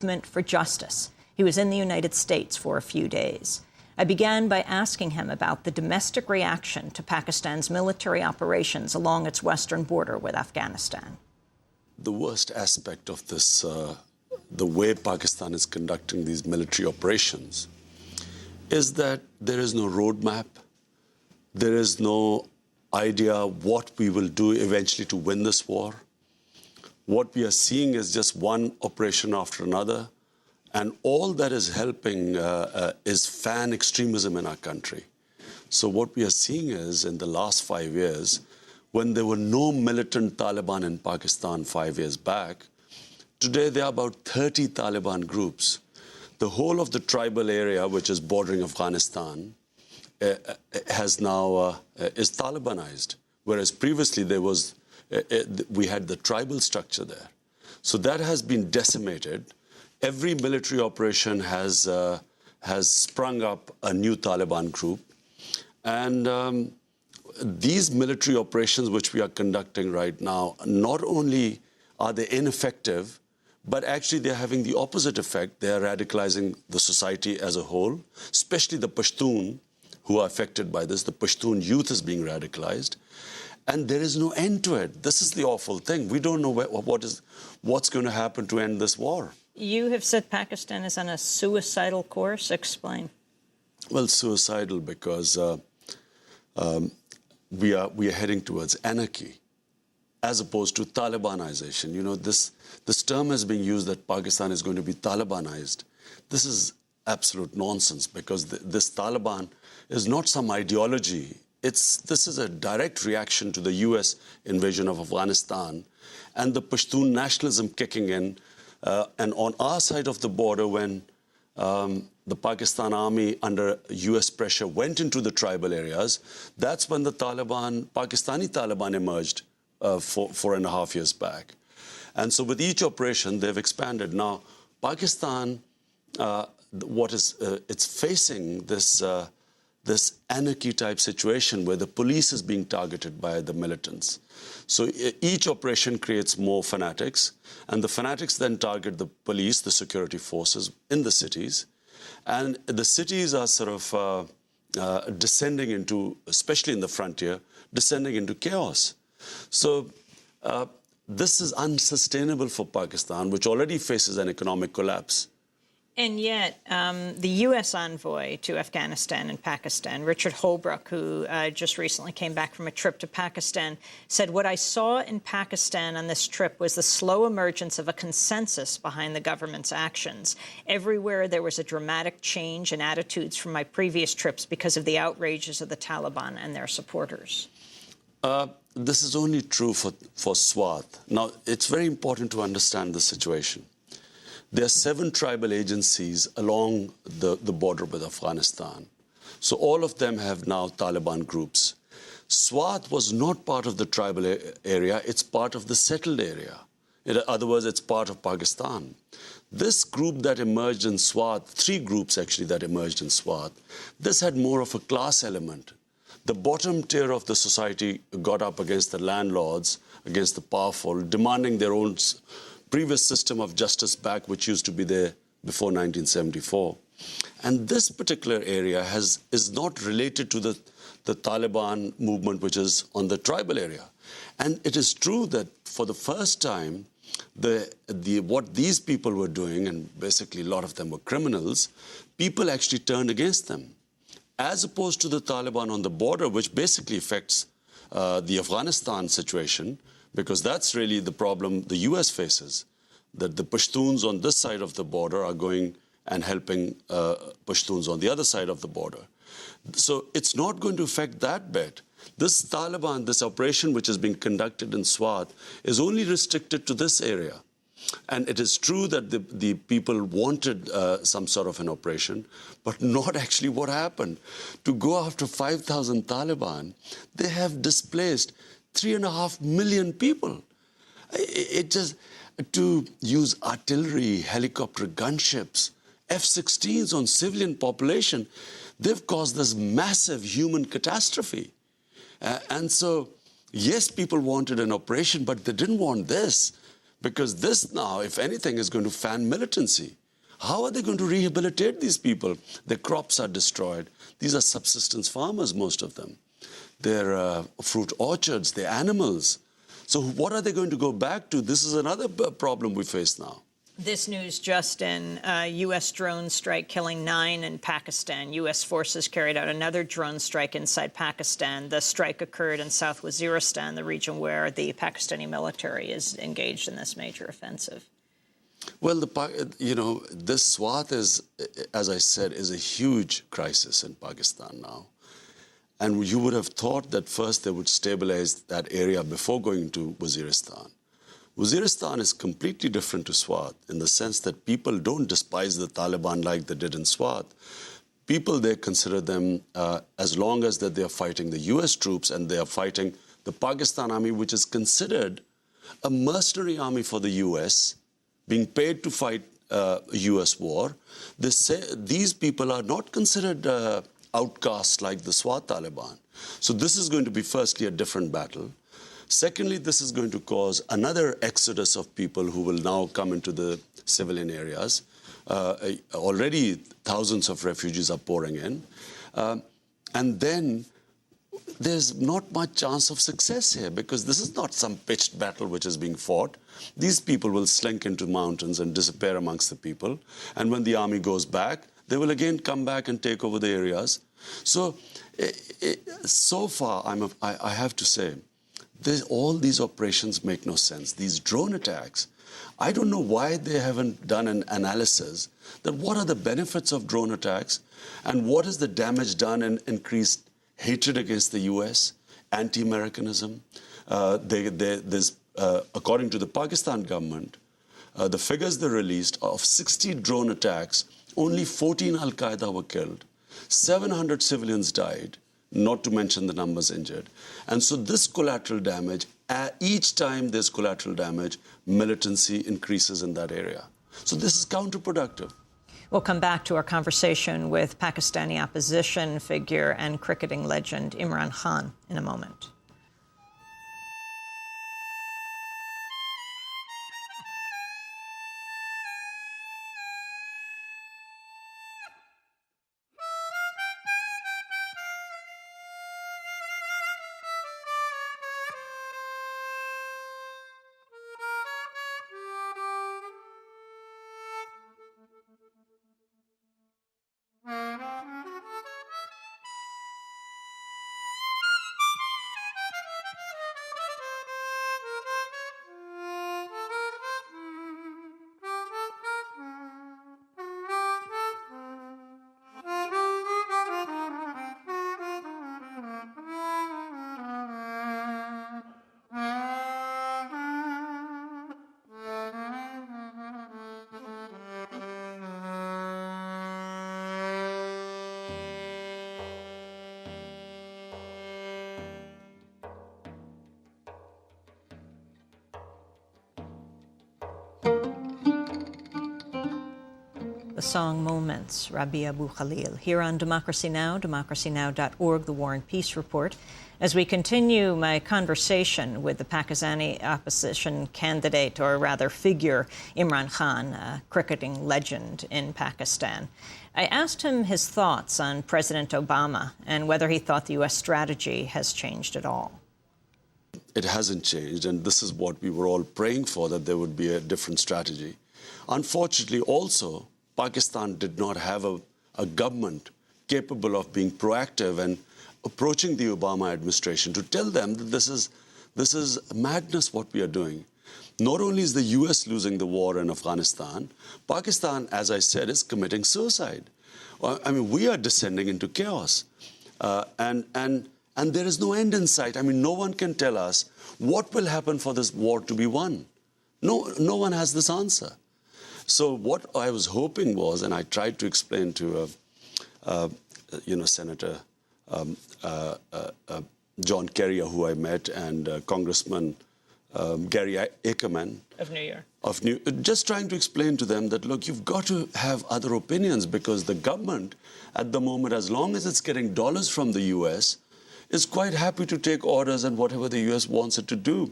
movement for justice. He was in the United States for a few days. I began by asking him about the domestic reaction to Pakistan's military operations along its western border with Afghanistan. The worst aspect of this, the way Pakistan is conducting these military operations, is that there is no roadmap. There is no idea what we will do eventually to win this war. What we are seeing is just one operation after another. And all that is helping is fan extremism in our country. So what we are seeing is, in the last 5 years, when there were no militant Taliban in Pakistan 5 years back, today there are about 30 Taliban groups. The whole of the tribal area, which is bordering Afghanistan, has now is Talibanized, whereas previously there was we had the tribal structure there. So that has been decimated. Every military operation has sprung up a new Taliban group. And these military operations which we are conducting right now, not only are they ineffective, but actually they're having the opposite effect. They are radicalizing the society as a whole, especially the Pashtun who are affected by this. The Pashtun youth is being radicalized. And there is no end to it. This is the awful thing. We don't know what's going to happen to end this war. You have said Pakistan is on a suicidal course. Explain. Well, suicidal because we are heading towards anarchy, as opposed to Talibanization. You know, this term is being used that Pakistan is going to be Talibanized. This is absolute nonsense, because this Taliban is not some ideology. This is a direct reaction to the US invasion of Afghanistan and the Pashtun nationalism kicking in. And on our side of the border, when the Pakistan army under US pressure went into the tribal areas, that's when the Pakistani Taliban emerged 4.5 years back. And so with each operation, they've expanded. Now, Pakistan, it's facing this anarchy-type situation where the police is being targeted by the militants. So each operation creates more fanatics, and the fanatics then target the police, the security forces in the cities. And the cities are sort of descending into, especially in the frontier, descending into chaos. So this is unsustainable for Pakistan, which already faces an economic collapse. And yet, the U.S. envoy to Afghanistan and Pakistan, Richard Holbrooke, who just recently came back from a trip to Pakistan, said, "What I saw in Pakistan on this trip was the slow emergence of a consensus behind the government's actions. Everywhere there was a dramatic change in attitudes from my previous trips because of the outrages of the Taliban and their supporters." This is only true for Swat. Now, it's very important to understand the situation. There are 7 tribal agencies along the border with Afghanistan. So all of them have now Taliban groups. Swat was not part of the tribal area. It's part of the settled area. In other words, it's part of Pakistan. This group that emerged in Swat, 3 groups actually that emerged in Swat, this had more of a class element. The bottom tier of the society got up against the landlords, against the powerful, demanding their own previous system of justice back, which used to be there before 1974. And this particular area is not related to the Taliban movement, which is on the tribal area. And it is true that for the first time, what these people were doing, and basically a lot of them were criminals, people actually turned against them, as opposed to the Taliban on the border, which basically affects the Afghanistan situation, because that's really the problem the US faces, that the Pashtuns on this side of the border are going and helping Pashtuns on the other side of the border. So it's not going to affect that bit. This Taliban, this operation which is being conducted in Swat, is only restricted to this area. And it is true that the people wanted some sort of an operation, but not actually what happened. To go after 5,000 Taliban, they have displaced 3.5 million people. To use artillery, helicopter gunships, F-16s on civilian population, they've caused this massive human catastrophe. And so, yes, people wanted an operation, but they didn't want this. Because this now, if anything, is going to fan militancy. How are they going to rehabilitate these people? Their crops are destroyed. These are subsistence farmers, most of them. Their fruit orchards, their animals. So what are they going to go back to? This is another problem we face now. This news just in, U.S. drone strike killing 9 in Pakistan. U.S. forces carried out another drone strike inside Pakistan. The strike occurred in South Waziristan, the region where the Pakistani military is engaged in this major offensive. Well, this Swat is, as I said, is a huge crisis in Pakistan now. And you would have thought that first they would stabilize that area before going to Waziristan. Waziristan is completely different to Swat in the sense that people don't despise the Taliban like they did in Swat. People there consider them, as long as that they are fighting the U.S. troops and they are fighting the Pakistan army, which is considered a mercenary army for the U.S., being paid to fight a U.S. war. They say these people are not considered outcasts like the Swat Taliban. So this is going to be firstly a different battle. Secondly, this is going to cause another exodus of people who will now come into the civilian areas. Already thousands of refugees are pouring in. And then there's not much chance of success here because this is not some pitched battle which is being fought. These people will slink into mountains and disappear amongst the people. And when the army goes back, they will again come back and take over the areas. So, so far, I have to say, all these operations make no sense. These drone attacks, I don't know why they haven't done an analysis that what are the benefits of drone attacks and what is the damage done in increased hatred against the U.S., anti-Americanism. According to the Pakistan government, the figures they released of 60 drone attacks, only 14 Al-Qaeda were killed, 700 civilians died, not to mention the numbers injured. And so this collateral damage, each time there's collateral damage, militancy increases in that area. So this is counterproductive. We'll come back to our conversation with Pakistani opposition figure and cricketing legend Imran Khan in a moment. The song Moments, Rabi Abu Khalil, here on Democracy Now!, democracynow.org, the War and Peace Report. As we continue my conversation with the Pakistani opposition candidate, or rather figure, Imran Khan, a cricketing legend in Pakistan, I asked him his thoughts on President Obama and whether he thought the U.S. strategy has changed at all. It hasn't changed, and this is what we were all praying for, that there would be a different strategy. Unfortunately, also, Pakistan did not have a government capable of being proactive and approaching the Obama administration to tell them that this is madness what we are doing. Not only is the U.S. losing the war in Afghanistan, Pakistan, as I said, is committing suicide. I mean, we are descending into chaos. And there is no end in sight. I mean, no one can tell us what will happen for this war to be won. No one has this answer. So what I was hoping was, and I tried to explain to, Senator John Kerry, who I met, and Congressman Gary Ackerman Of New York. Just trying to explain to them that, look, you've got to have other opinions because the government, at the moment, as long as it's getting dollars from the U.S., is quite happy to take orders and whatever the US wants it to do.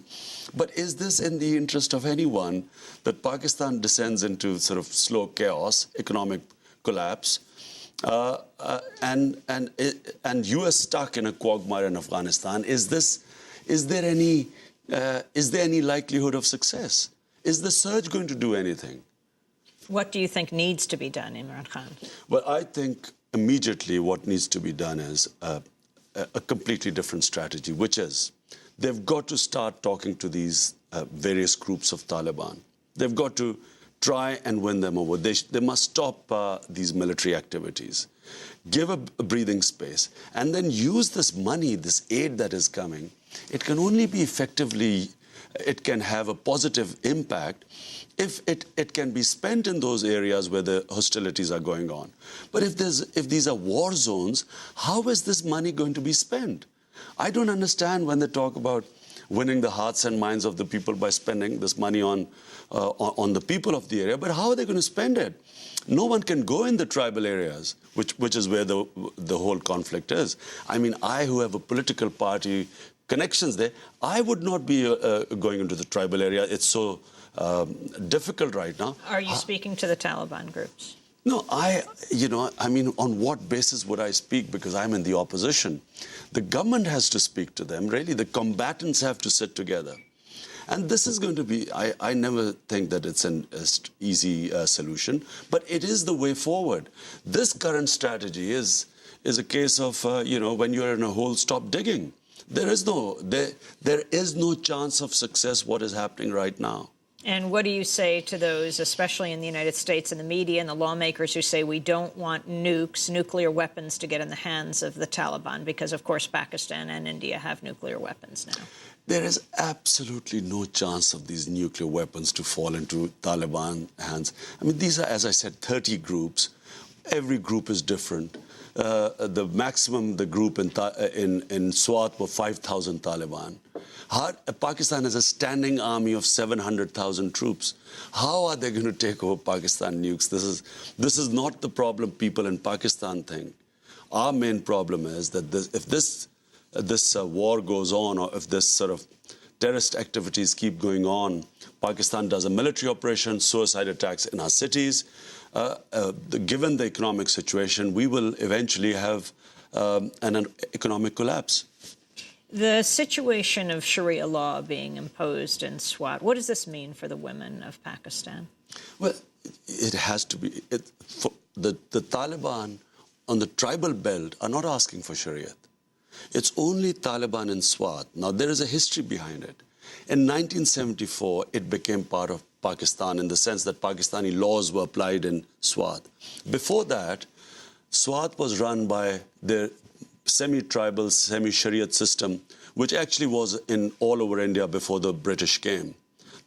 But is this in the interest of anyone that Pakistan descends into sort of slow chaos, economic collapse, and US stuck in a quagmire in Afghanistan? Is there any likelihood of success? Is the surge going to do anything? What do you think needs to be done, Imran Khan? Well, I think immediately what needs to be done is a completely different strategy, which is they've got to start talking to these various groups of Taliban. They've got to try and win them over. They must stop these military activities, give a breathing space, and then use this money, this aid that is coming. It can only be effectively, it can have a positive impact if it can be spent in those areas where the hostilities are going on. But if these are war zones, how is this money going to be spent? I don't understand when they talk about winning the hearts and minds of the people by spending this money on the people of the area, but how are they going to spend it? No one can go in the tribal areas, which is where the whole conflict is. I mean, I who have a political party connections there, I would not be going into the tribal area. It's so difficult right now. Are you speaking to the Taliban groups? No, I mean, on what basis would I speak? Because I'm in the opposition. The government has to speak to them, really. The combatants have to sit together. And this is going to be, I never think that it's an easy solution, but it is the way forward. This current strategy is a case of, when you're in a hole, stop digging. There is no chance of success what is happening right now. And what do you say to those, especially in the United States and the media and the lawmakers who say we don't want nuclear weapons to get in the hands of the Taliban because, of course, Pakistan and India have nuclear weapons now? There is absolutely no chance of these nuclear weapons to fall into Taliban hands. I mean, these are, as I said, 30 groups. Every group is different. The maximum, the group in Swat were 5,000 Taliban. Pakistan has a standing army of 700,000 troops. How are they going to take over Pakistan nukes? This is not the problem people in Pakistan think. Our main problem is that if this war goes on, or if this sort of terrorist activities keep going on, Pakistan does a military operation, suicide attacks in our cities. Given the economic situation, we will eventually have an economic collapse. The situation of Sharia law being imposed in Swat, what does this mean for the women of Pakistan? Well, it has to be. The Taliban on the tribal belt are not asking for Sharia. It's only Taliban in Swat. Now, there is a history behind it. In 1974, it became part of Pakistan in the sense that Pakistani laws were applied in Swat. Before that, Swat was run by the semi-tribal, semi-Shariat system, which actually was in all over India before the British came.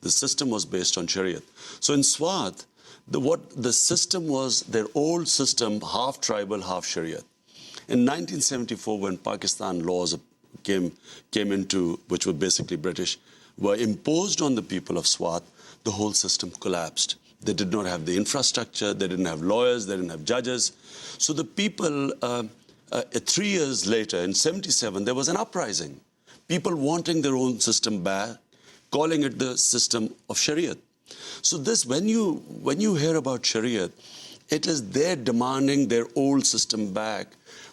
The system was based on Shariat. So in Swat, the system was their old system, half tribal, half Shariat. In 1974, when Pakistan laws came into, which were basically British, were imposed on the people of Swat, the whole system collapsed. They did not have the infrastructure, they didn't have lawyers, they didn't have judges. So the people, 3 years later, in 77, there was an uprising. People wanting their own system back, calling it the system of Shariat. So this, when you hear about Shariat, it is their demanding their old system back,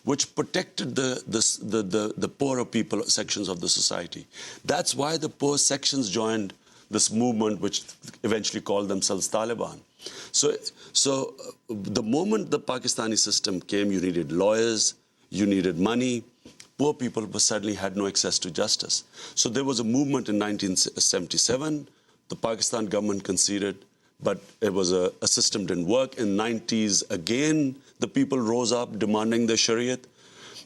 which protected the poorer people, sections of the society. That's why the poor sections joined this movement, which eventually called themselves Taliban. So the moment the Pakistani system came, you needed lawyers, you needed money. Poor people suddenly had no access to justice. So there was a movement in 1977. The Pakistan government conceded, but it was a system didn't work. In the 90s, again, the people rose up demanding the Shariat.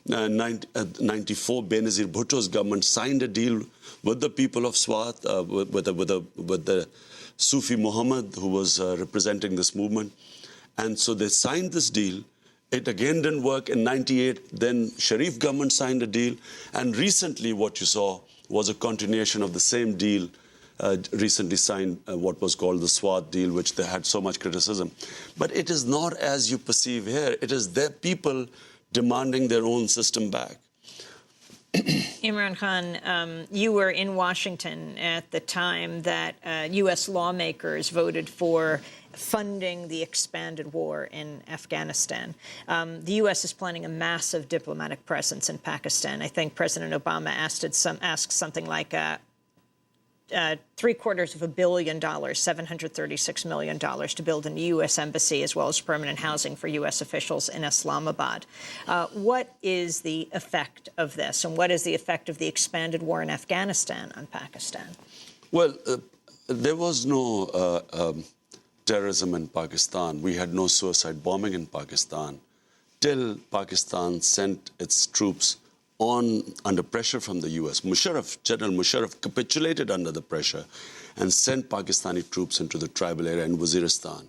94, Benazir Bhutto's government signed a deal with the people of Swat, with the Sufi Muhammad, who was representing this movement. And so they signed this deal. It again didn't work. In 98, then Sharif government signed a deal. And recently what you saw was a continuation of the same deal, recently signed what was called the Swat deal, which they had so much criticism. But it is not as you perceive here. It is their people demanding their own system back. Imran Khan, you were in Washington at the time that U.S. lawmakers voted for funding the expanded war in Afghanistan. The U.S. is planning a massive diplomatic presence in Pakistan. I think President Obama asked something like $750 million, $736 million to build a new U.S. embassy as well as permanent housing for U.S. officials in Islamabad. What is the effect of this, and what is the effect of the expanded war in Afghanistan on Pakistan? Well, there was no terrorism in Pakistan. We had no suicide bombing in Pakistan till Pakistan sent its troops under pressure from the U.S. General Musharraf capitulated under the pressure and sent Pakistani troops into the tribal area in Waziristan.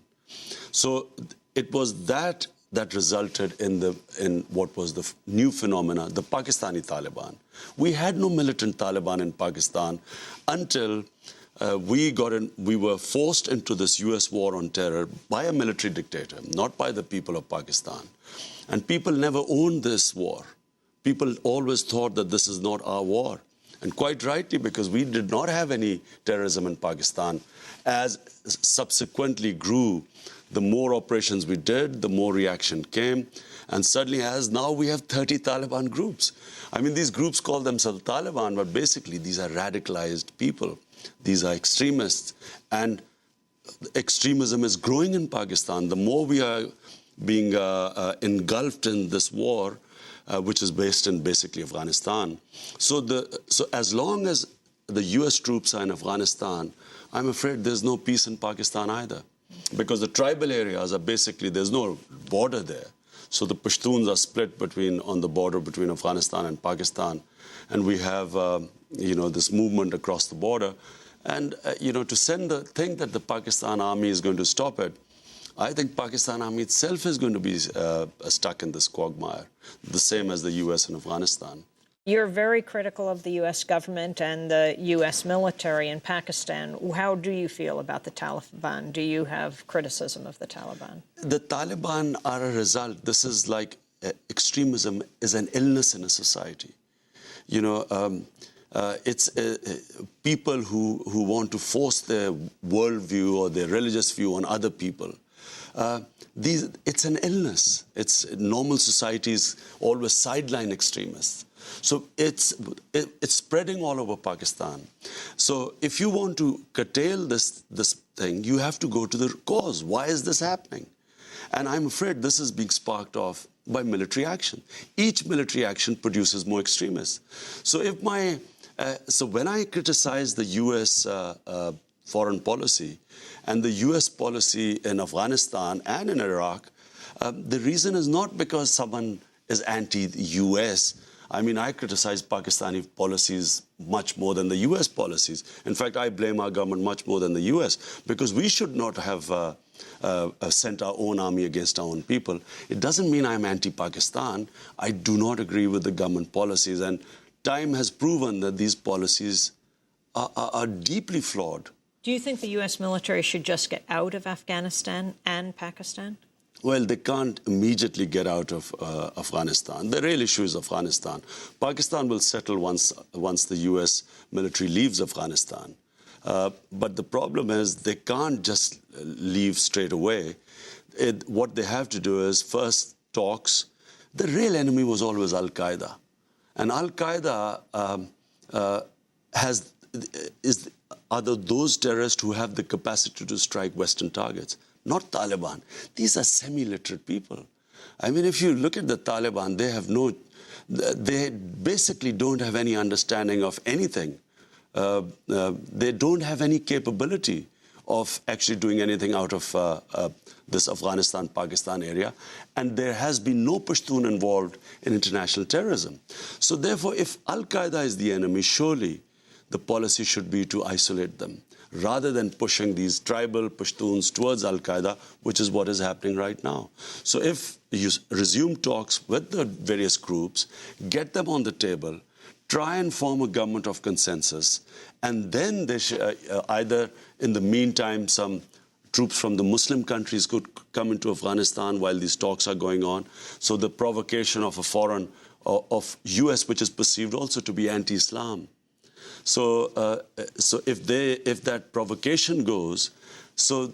So it was that resulted in what was the new phenomena, the Pakistani Taliban. We had no militant Taliban in Pakistan until we were forced into this U.S. war on terror by a military dictator, not by the people of Pakistan. And people never owned this war. People always thought that this is not our war. And quite rightly, because we did not have any terrorism in Pakistan. As subsequently grew, the more operations we did, the more reaction came. And suddenly, as now we have 30 Taliban groups. I mean, these groups call themselves Taliban, but basically these are radicalized people. These are extremists. And extremism is growing in Pakistan. The more we are being engulfed in this war, which is based in basically Afghanistan. So as long as the U.S. troops are in Afghanistan, I'm afraid there's no peace in Pakistan either. Because the tribal areas are basically, there's no border there. So the Pashtuns are split on the border between Afghanistan and Pakistan. And we have, this movement across the border. And, to think that the Pakistan army is going to stop it, I think Pakistan army itself is going to be stuck in this quagmire, the same as the U.S. and Afghanistan. You're very critical of the U.S. government and the U.S. military in Pakistan. How do you feel about the Taliban? Do you have criticism of the Taliban? The Taliban are a result. This is like extremism is an illness in a society. It's people who want to force their worldview or their religious view on other people. It's an illness. Normal societies always sideline extremists. So it's spreading all over Pakistan. So if you want to curtail this thing, you have to go to the cause. Why is this happening? And I'm afraid this is being sparked off by military action. Each military action produces more extremists. So when I criticize the U.S. Foreign policy and the U.S. policy in Afghanistan and in Iraq, the reason is not because someone is anti-U.S. I mean, I criticize Pakistani policies much more than the U.S. policies. In fact, I blame our government much more than the U.S. because we should not have sent our own army against our own people. It doesn't mean I'm anti-Pakistan. I do not agree with the government policies. And time has proven that these policies are deeply flawed. Do you think the U.S. military should just get out of Afghanistan and Pakistan? Well, they can't immediately get out of Afghanistan. The real issue is Afghanistan. Pakistan will settle once the U.S. military leaves Afghanistan. But the problem is they can't just leave straight away. What they have to do is first talks. The real enemy was always Al-Qaeda. And Al-Qaeda are those terrorists who have the capacity to strike Western targets, not Taliban. These are semi-literate people. I mean, if you look at the Taliban, they basically don't have any understanding of anything. They don't have any capability of actually doing anything out of this Afghanistan-Pakistan area. And there has been no Pashtun involved in international terrorism. So therefore, if Al-Qaeda is the enemy, surely the policy should be to isolate them, rather than pushing these tribal Pashtuns towards Al-Qaeda, which is what is happening right now. So if you resume talks with the various groups, get them on the table, try and form a government of consensus, and then they should either, in the meantime, some troops from the Muslim countries could come into Afghanistan while these talks are going on. So the provocation of a foreign, of U.S., which is perceived also to be anti-Islam. So, if that provocation goes, so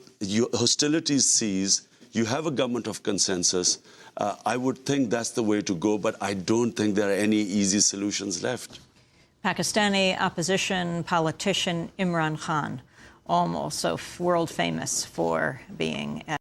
hostilities cease, you have a government of consensus. I would think that's the way to go, but I don't think there are any easy solutions left. Pakistani opposition politician Imran Khan, almost so world famous for being